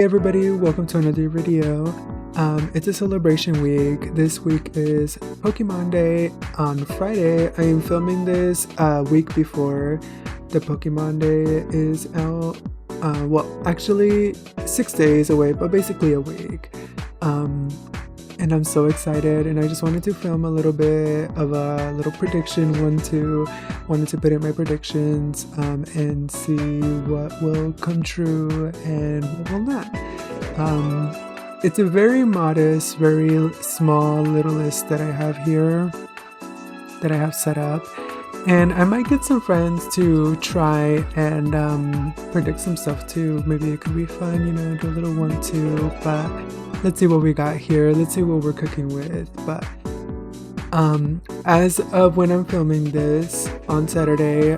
Hey everybody, welcome to another video. It's a celebration week. This week is Pokemon Day on Friday. I am filming this a week before the Pokemon Day is out. Well, actually 6 days away, but basically a week. And I'm so excited, and I just wanted to film a little bit of a little prediction, wanted to put in my predictions and see what will come true and what will not. It's a very modest, very small little list that I have here, that I have set up, and I might get some friends to try and predict some stuff too. Maybe it could be fun, you know, do a little 1-2, but let's see what we got here. Let's see what we're cooking with. But as of when I'm filming this on Saturday,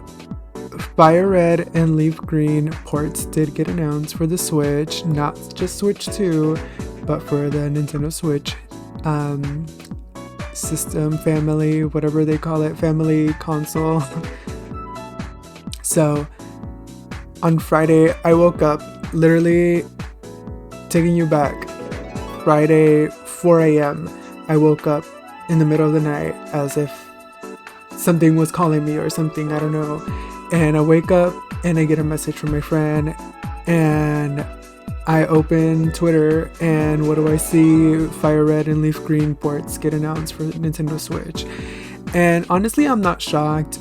Fire Red and Leaf Green ports did get announced for the Switch, not just Switch 2, but for the Nintendo Switch system, family, whatever they call it, family console. So on Friday, I woke up, literally taking you back, Friday 4 a.m. I woke up in the middle of the night as if something was calling me or something, I don't know. And I wake up and I get a message from my friend, and I open Twitter, and what do I see? Fire Red and Leaf Green ports get announced for Nintendo Switch. And honestly, I'm not shocked.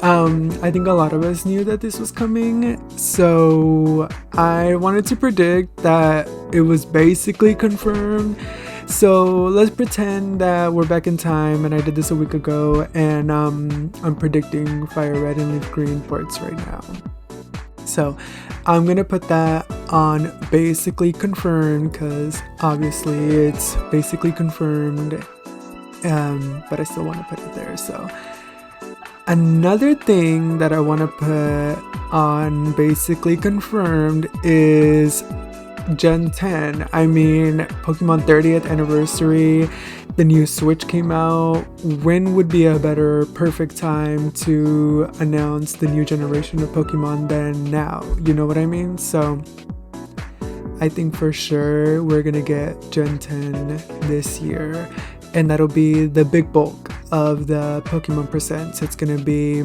I think a lot of us knew that this was coming, so I wanted to predict that it was basically confirmed. So let's pretend that we're back in time, and I did this a week ago, and I'm predicting Fire Red and Leaf Green ports right now. So I'm gonna put that on basically confirmed, because obviously it's basically confirmed, but I still want to put it there. So another thing that I want to put on basically confirmed is Gen 10. I mean, Pokemon 30th anniversary, the new Switch came out. When would be a better perfect time to announce the new generation of Pokemon than now? You know what I mean? So I think for sure we're gonna get Gen 10 this year, and that'll be the big bulk of the Pokemon Presents. It's gonna be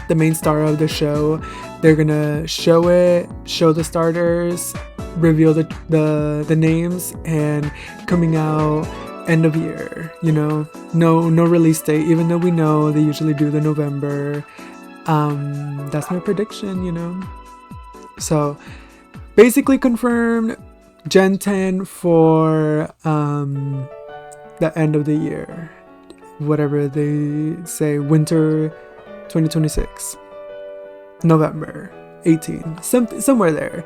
the main star of the show. They're gonna show it, show the starters, reveal the names, and coming out end of year, you know, no release date, even though we know they usually do the November. That's my prediction, you know. So basically confirmed Gen 10 for the end of the year, whatever they say, winter 2026, November 18, somewhere there,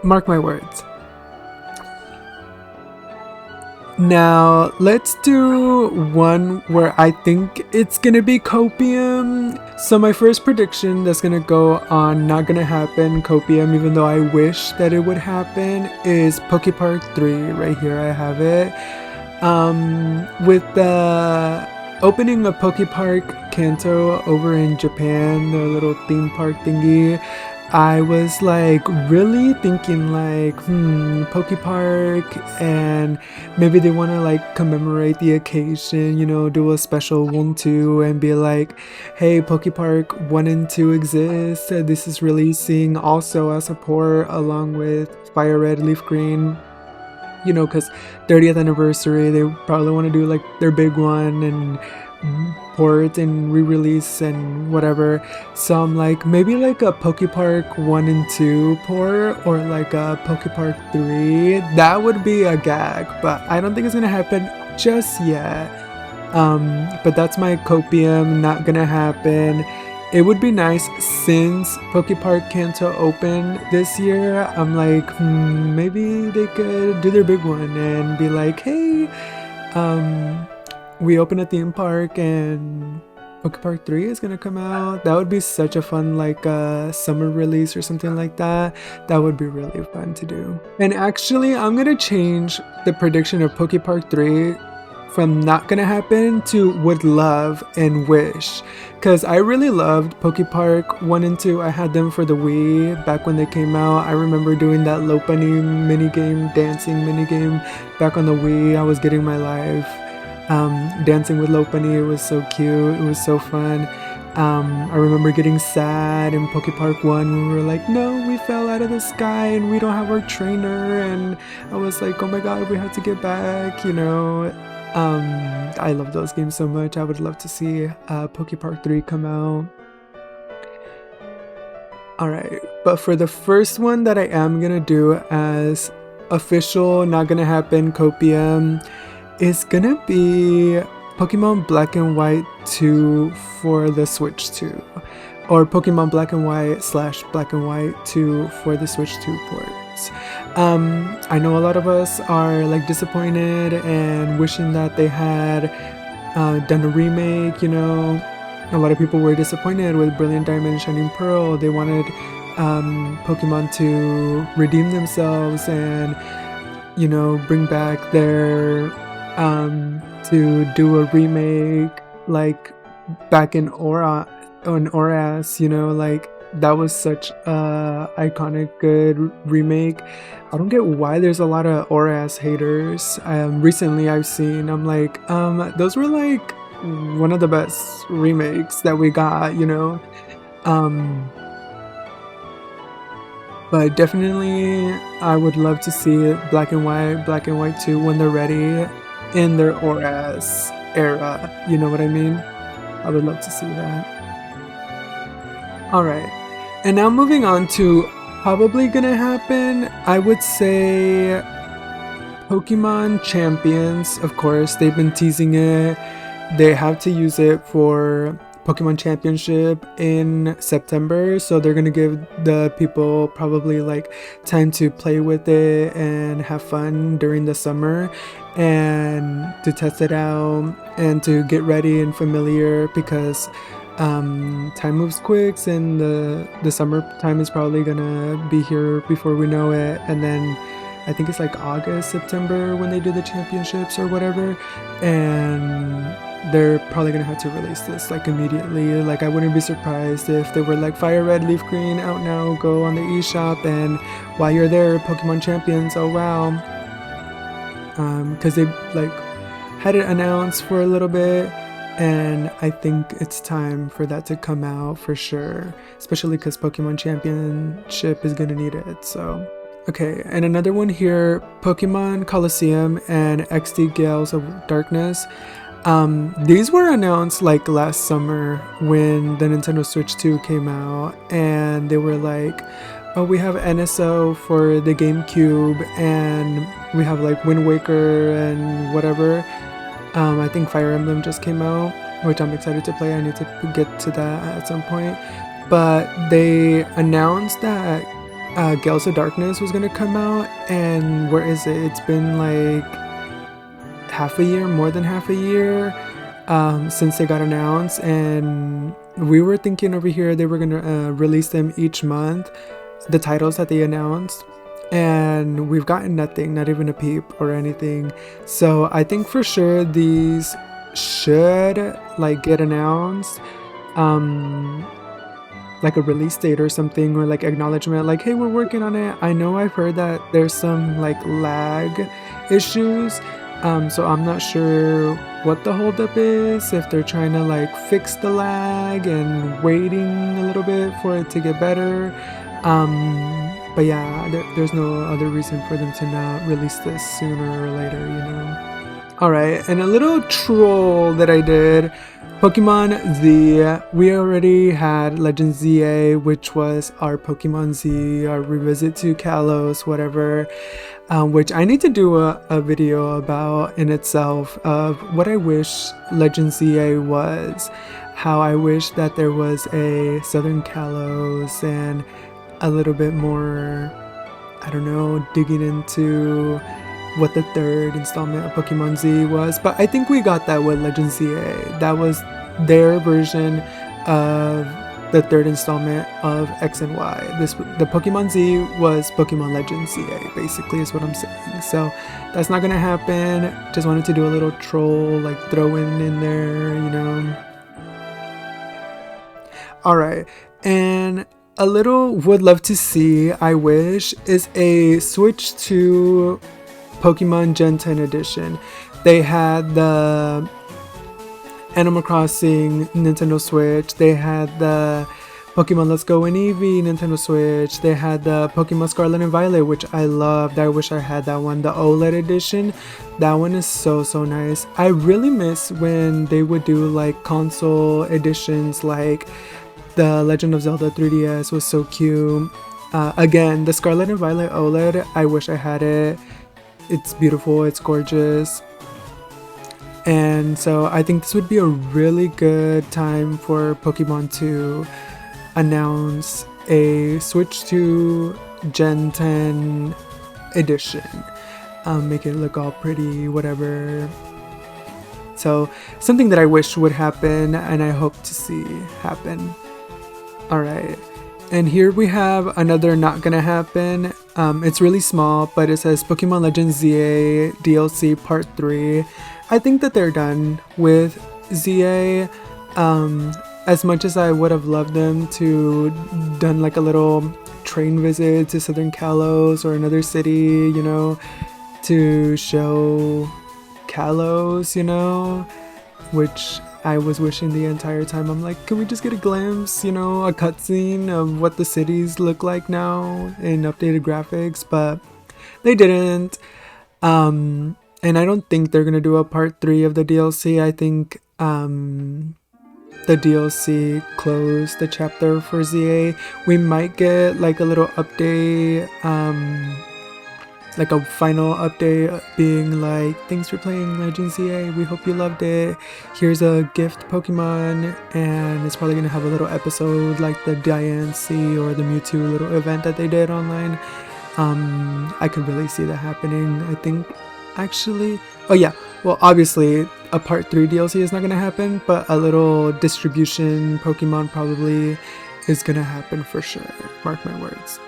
mark my words. Now let's do one where I think it's gonna be Copium. So my first prediction that's gonna go on not gonna happen Copium, even though I wish that it would happen, is Pokepark 3. Right here I have it. With the opening of Pokepark Kanto over in Japan, their little theme park thingy, I was like really thinking like, Pokepark, and maybe they want to like commemorate the occasion, you know, do a special 1-2 and be like, hey, Pokepark 1 and 2 exist. This is releasing also as a port along with Fire Red, Leaf Green, you know, because 30th anniversary, they probably want to do like their big one and port and re-release and whatever. So I'm like, maybe like a Pokepark 1 and 2 port, or like a Pokepark 3. That would be a gag, but I don't think it's gonna happen just yet. But that's my Copium, not gonna happen. It would be nice, since Pokepark Kanto opened this year. I'm like, maybe they could do their big one and be like, hey, we open a theme park and Pokepark 3 is gonna come out. That would be such a fun, like summer release or something like that. That would be really fun to do. And actually, I'm gonna change the prediction of Pokepark 3 from not gonna happen to would love and wish. Because I really loved Pokepark 1 and 2. I had them for the Wii back when they came out. I remember doing that Lopunny minigame, dancing minigame back on the Wii. I was getting my life. Dancing with Lopunny, it was so cute. It was so fun. I remember getting sad in Pokepark 1 when we were like, no, we fell out of the sky and we don't have our trainer, and I was like, oh my god, we have to get back, you know. I love those games so much. I would love to see Pokepark 3 come out. Alright, but for the first one that I am gonna do as official, not gonna happen, copium, is gonna be Pokemon Black and White 2 for the Switch 2, or Pokemon Black and White / Black and White 2 for the Switch 2 ports. I know a lot of us are like disappointed and wishing that they had done a remake, you know. A lot of people were disappointed with Brilliant Diamond and Shining Pearl. They wanted Pokemon to redeem themselves and, you know, bring back their to do a remake like back in Oras, you know, like that was such a iconic good remake. I don't get why there's a lot of Oras haters. Recently I've seen, I'm like, those were like one of the best remakes that we got, you know. But definitely I would love to see Black and White 2 when they're ready in their Oras era, you know what I mean? I would love to see that. Alright, and now moving on to probably gonna happen, I would say Pokemon Champions. Of course, they've been teasing it. They have to use it for Pokemon Championship in September, so they're gonna give the people probably like time to play with it and have fun during the summer and to test it out and to get ready and familiar, because time moves quick and the summertime is probably gonna be here before we know it. And then I think it's like August, September when they do the championships or whatever, and they're probably gonna have to release this like immediately. Like I wouldn't be surprised if they were like Fire Red, Leaf Green out now, go on the eShop, and while you're there, Pokemon Champions, oh wow. Because they like had it announced for a little bit, and I think it's time for that to come out for sure, especially because Pokemon Championship is gonna need it. So okay, and another one here, Pokemon Colosseum and XD Gales of Darkness. These were announced like last summer when the Nintendo Switch 2 came out, and they were like, oh, we have NSO for the GameCube, and we have like Wind Waker and whatever. I think Fire Emblem just came out, which I'm excited to play. I need to get to that at some point. But they announced that Gales of Darkness was gonna come out, and where is it? It's been like half a year, more than half a year since they got announced, and we were thinking over here they were gonna release them each month, the titles that they announced, and we've gotten nothing, not even a peep or anything. So I think for sure these should like get announced, like a release date or something, or like acknowledgement, like, hey, we're working on it. I know I've heard that there's some like lag issues, so I'm not sure what the holdup is, if they're trying to like fix the lag and waiting a little bit for it to get better. But yeah, there's no other reason for them to not release this sooner or later, you know. Alright, and a little troll that I did, Pokemon Z. We already had Legend ZA, which was our Pokemon Z, our revisit to Kalos, whatever, which I need to do a video about in itself of what I wish Legend ZA was, how I wish that there was a Southern Kalos and a little bit more, I don't know, digging into what the third installment of Pokemon Z was. But I think we got that with Legend ZA. That was their version of the third installment of X and Y. The Pokemon Z was Pokemon Legends ZA, basically, is what I'm saying. So that's not gonna happen. Just wanted to do a little troll, like throw in there, you know. Alright, and a little would love to see, I wish, is a switch to Pokemon Gen 10 edition. They had the Animal Crossing Nintendo Switch, they had the Pokemon Let's Go and Eevee Nintendo Switch, they had the Pokemon Scarlet and Violet, which I loved. I wish I had that one, the OLED edition. That one is so nice. I really miss when they would do like console editions, like the Legend of Zelda 3DS was so cute. Again, the Scarlet and Violet OLED, I wish I had it. It's beautiful, it's gorgeous. And so I think this would be a really good time for Pokemon to announce a switch to Gen 10 edition. Make it look all pretty, whatever. So something that I wish would happen and I hope to see happen. Alright, and here we have another not gonna happen. It's really small, but it says Pokemon Legends ZA DLC Part 3. I think that they're done with ZA. As much as I would have loved them to done like a little train visit to Southern Kalos or another city, you know, to show Kalos, you know, which I was wishing the entire time. I'm like, can we just get a glimpse, you know, a cutscene of what the cities look like now in updated graphics, but they didn't. And I don't think they're gonna do a part 3 of the DLC. I think the DLC closed the chapter for ZA. We might get like a little update, like a final update being like, thanks for playing Legends ZA, we hope you loved it, here's a gift Pokemon, and it's probably gonna have a little episode like the Diancie or the Mewtwo little event that they did online. I could really see that happening. I think actually, oh yeah, well obviously a part 3 DLC is not gonna happen, but a little distribution Pokemon probably is gonna happen for sure, mark my words.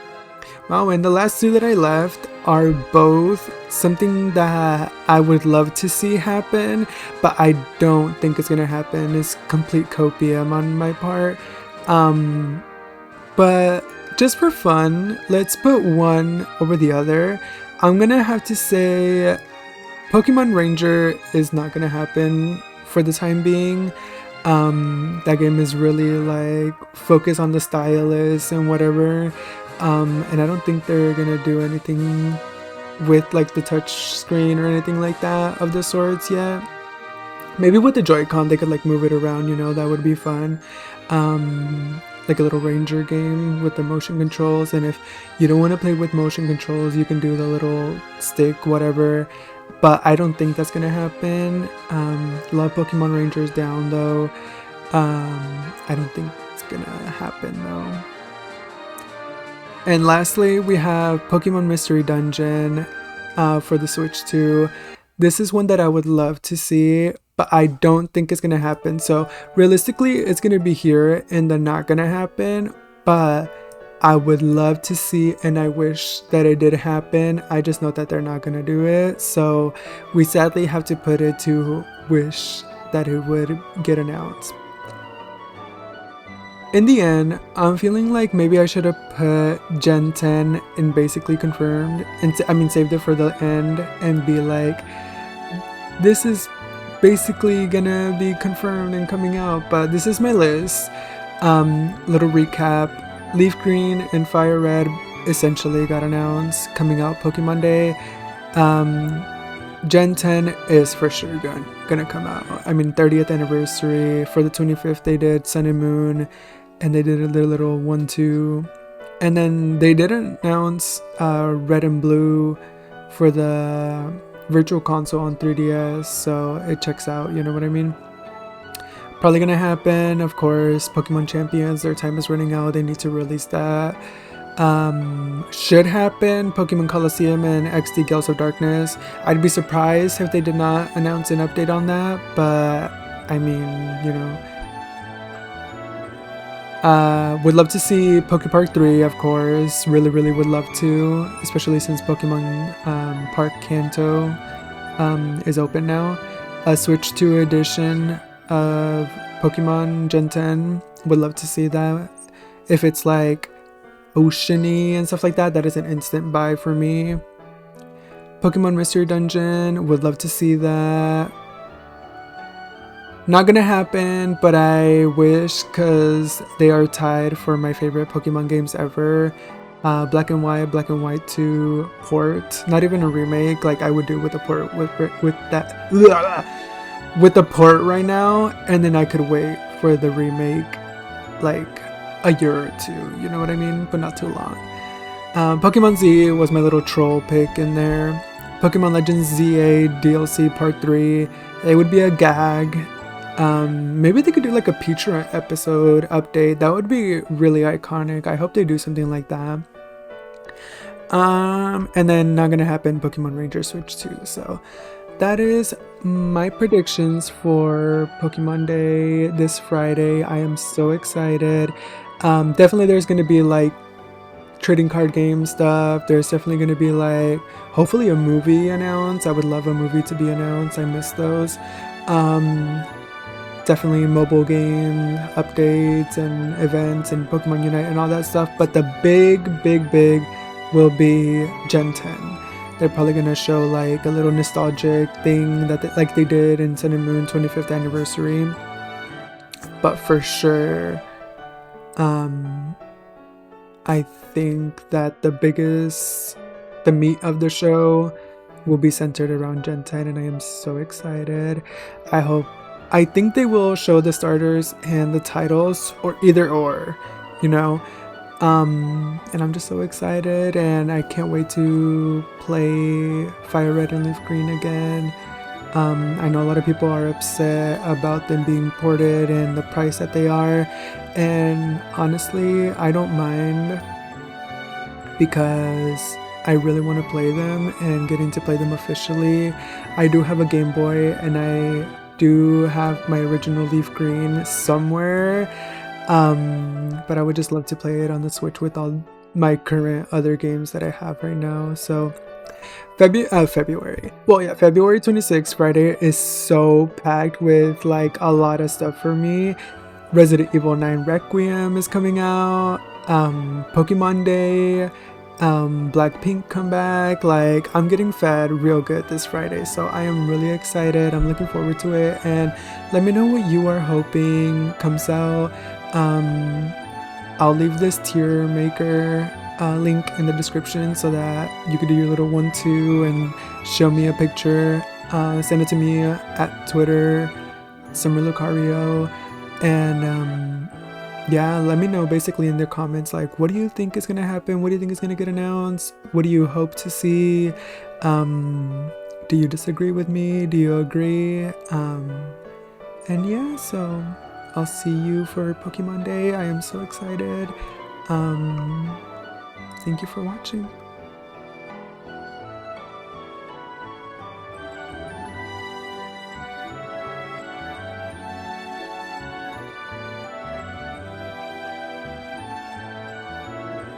Wow, and the last two that I left are both something that I would love to see happen, but I don't think it's gonna happen. It's complete copium on my part. But just for fun, let's put one over the other. I'm gonna have to say Pokemon Ranger is not gonna happen for the time being. That game is really like focused on the stylus and whatever. And I don't think they're gonna do anything with like the touch screen or anything like that of the sorts yet. Maybe with the Joy-Con they could like move it around, you know, that would be fun. Like a little ranger game with the motion controls, and if you don't want to play with motion controls, you can do the little stick, whatever. But I don't think that's gonna happen. Love Pokemon Rangers down though. I don't think it's gonna happen though. And lastly, we have Pokemon Mystery Dungeon for the Switch 2. This is one that I would love to see, but I don't think it's gonna happen. So realistically, it's gonna be here in the not gonna happen, but I would love to see, and I wish that it did happen. I just know that they're not gonna do it. So we sadly have to put it to wish that it would get announced. In the end, I'm feeling like maybe I should have put Gen 10 in basically confirmed, and saved it for the end and be like, this is basically gonna be confirmed and coming out, but this is my list. Little recap: Leaf Green and Fire Red essentially got announced coming out Pokemon Day. Gen 10 is for sure gonna come out. 30th anniversary. For the 25th they did Sun and Moon, and they did their little 1-2, and then they did announce Red and Blue for the Virtual Console on 3DS, so it checks out, you know what I mean? Probably gonna happen, of course. Pokemon Champions, their time is running out, they need to release that. Should happen Pokemon Colosseum and XD Gales of Darkness. I'd be surprised if they did not announce an update on that, but I mean, you know, Would love to see Pokepark 3, of course. Really would love to, especially since Pokemon Park Kanto is open now. A Switch 2 edition of Pokemon Gen 10. Would love to see that. If it's like oceany and stuff like that, that is an instant buy for me. Pokemon Mystery Dungeon. Would love to see that. Not gonna happen, but I wish, because they are tied for my favorite Pokemon games ever. Black and White 2 port. Not even a remake, like I would do with a port with that with the port right now, and then I could wait for the remake like a year or two, you know what I mean? But not too long. Pokemon Z was my little troll pick in there. Pokemon Legends ZA DLC Part 3. It would be a gag. Maybe they could do like a Peach episode update. That would be really iconic. I hope they do something like that. And then not gonna happen, Pokemon Ranger Switch 2. So that is my predictions for Pokemon Day this Friday. I am so excited. Definitely there's gonna be like trading card game stuff. There's definitely gonna be like hopefully a movie announced. I would love a movie to be announced. I miss those. Definitely mobile game updates and events and Pokemon Unite and all that stuff. But the big will be Gen 10. They're probably gonna show like a little nostalgic thing that like they did in Sun and Moon 25th anniversary. But for sure, I think that the meat of the show will be centered around Gen 10, and I am so excited. I think they will show the starters and the titles, or either or, you know. And I'm just so excited, and I can't wait to play Fire Red and Leaf Green again. I know a lot of people are upset about them being ported and the price that they are, and honestly, I don't mind, because I really want to play them, and getting to play them officially. I do have a Game Boy, and I do have my original Leaf Green somewhere, but I would just love to play it on the Switch with all my current other games that I have right now. So February 26th, Friday, is so packed with like a lot of stuff for me. Resident Evil 9 Requiem is coming out, Pokemon Day, Blackpink comeback. Like, I'm getting fed real good this Friday, so I am really excited. I'm looking forward to it, and let me know what you are hoping comes out. I'll leave this tier maker link in the description so that you could do your little 1-2 and show me a picture. Send it to me at Twitter, Summer Lucario, and yeah, let me know basically in the comments, like, what do you think is gonna happen? What do you think is gonna get announced? What do you hope to see? Do you disagree with me? Do you agree? And yeah, so I'll see you for Pokemon Day. I am so excited. Thank you for watching.